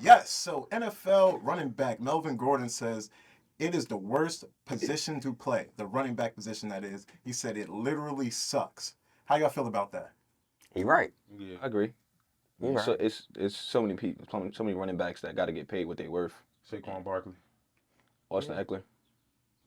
Yes, so NFL running back Melvin Gordon says it is the worst position to play. The running back position, that is. He said it literally sucks. How y'all feel about that? He right. Yeah. I agree. He right. So it's so many people, so many running backs that got to get paid what they worth. Saquon Barkley. Austin Eckler,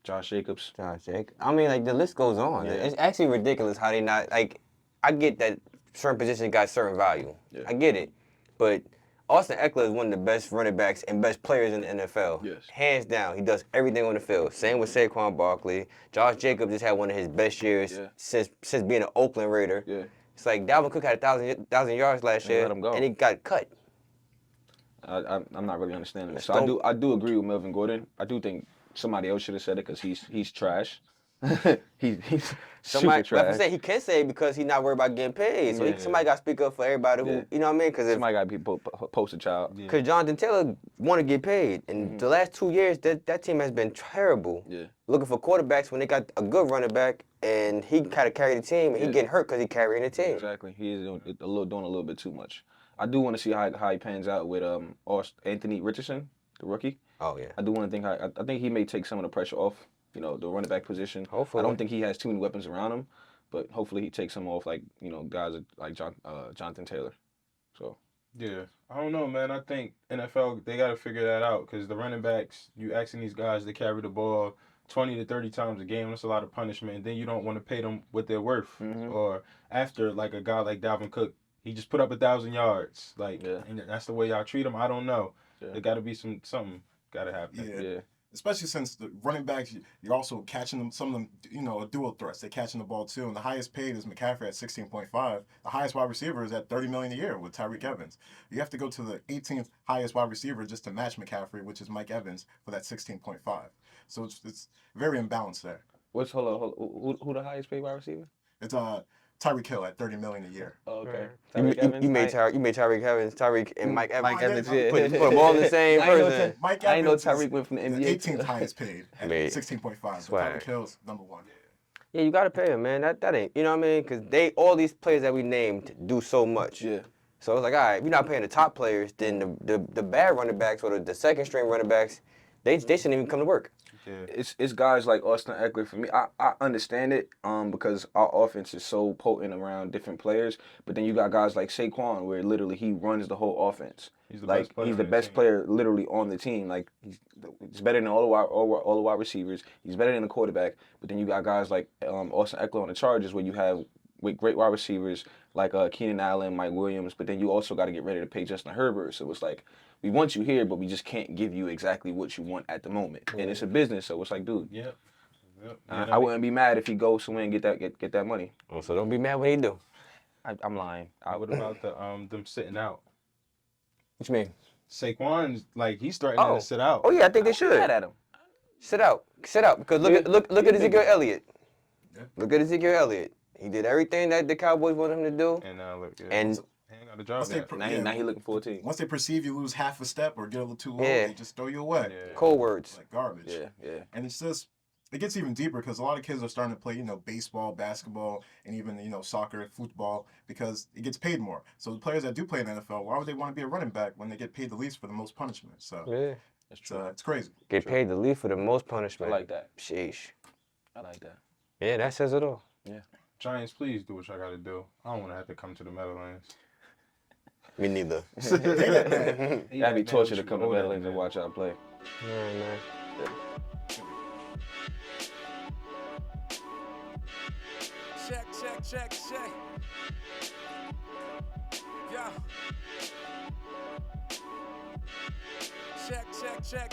Josh Jacobs. Josh Jacobs. I mean, like, the list goes on. Yeah. It's actually ridiculous how they not, like, I get that certain positions got certain value. Yeah. I get it. But Austin Eckler is one of the best running backs and best players in the NFL. Yes. Hands down. He does everything on the field. Same with Saquon Barkley. Josh Jacobs just had one of his best years since being an Oakland Raider. Yeah. It's like Dalvin Cook had 1,000 yards last year, let him go. and he got cut. I'm not really understanding that. So I do agree with Melvin Gordon. I do think somebody else should have said it because he's trash. he's super trash. Like I said, he can say it because he's not worried about getting paid. So somebody got to speak up for everybody who, you know what I mean? Because somebody got to be poster child. Because Jonathan Taylor want to get paid, and the last 2 years that team has been terrible. Yeah. Looking for quarterbacks when they got a good running back, and he kind of carried the team, and he getting hurt because he carrying the team. Exactly. He is doing a little bit too much. I do want to see how he pans out with Anthony Richardson, the rookie. Oh yeah. I do want to think I think he may take some of the pressure off, the running back position. Hopefully. I don't think he has too many weapons around him, but hopefully he takes some off, like guys like Jonathan Taylor. So. Yeah, I don't know, man. I think NFL, they got to figure that out because the running backs, you asking these guys to carry the ball 20 to 30 times a game, that's a lot of punishment. And then you don't want to pay them what they're worth. Or after, like, a guy like Dalvin Cook, he just put up 1,000 yards. Like, and that's the way y'all treat him. I don't know. Yeah. There got to be something got to happen. Yeah. Especially since the running backs, you're also catching them, some of them, are dual threats. They're catching the ball too. And the highest paid is McCaffrey at 16.5. The highest wide receiver is at $30 million a year with Tyreek Evans. You have to go to the 18th highest wide receiver just to match McCaffrey, which is Mike Evans, for that 16.5. So it's very imbalanced there. Hold on. Who the highest paid wide receiver? It's Tyreek Hill at $30 million a year. Oh, okay. You made Tyreek Evans, Tyreek and Mike Evans. Mike Evans, Put them all in the same person. Mike I ain't know Evans Tyreek went from the NBA. 18th highest paid at 16.5. So Tyreek Hill's number one. Yeah, you gotta pay him, man. That ain't, you know what I mean? Because all these players that we named do so much. Yeah. So it's like, all right, if you're not paying the top players, then the bad running backs or the second string running backs, they shouldn't even come to work. Yeah. It's guys like Austin Eckler for me. I understand it because our offense is so potent around different players. But then you got guys like Saquon where literally he runs the whole offense. He's the best player literally on the team. Like he's better than all the wide receivers. He's better than the quarterback. But then you got guys like Austin Eckler on the Chargers where you have with great wide receivers like Keenan Allen, Mike Williams. But then you also got to get ready to pay Justin Herbert. So it's like, we want you here, but we just can't give you exactly what you want at the moment. Yeah. And it's a business, so it's like, dude. Yep. I wouldn't be mad if he goes somewhere and get that money. Oh, so don't be mad when he do. I'm lying. What about them sitting out? What you mean? Saquon's like he's threatening to sit out. Oh yeah, I think they should. Mad at him. Sit out because look at Ezekiel Elliott. Yeah. Look at Ezekiel Elliott. He did everything that the Cowboys wanted him to do. And and he ain't got a job yet. Now he looking for a team. Once they perceive you lose half a step or get a little too low, they just throw you away. Yeah. Cold words. Like garbage. Yeah. And it's just, it gets even deeper because a lot of kids are starting to play, baseball, basketball, and even, soccer, football, because it gets paid more. So the players that do play in the NFL, why would they want to be a running back when they get paid the least for the most punishment? So That's true. It's crazy. Get paid the least for the most punishment. I like that. Sheesh. I like that. Yeah, that says it all. Yeah. Giants, please do what y'all got to do. I don't want to have to come to the Meadowlands. Me neither. That'd be torture to come to Meadowlands and watch y'all play. Yeah, man. Check. Yeah. Check.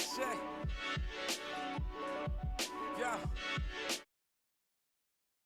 Yeah.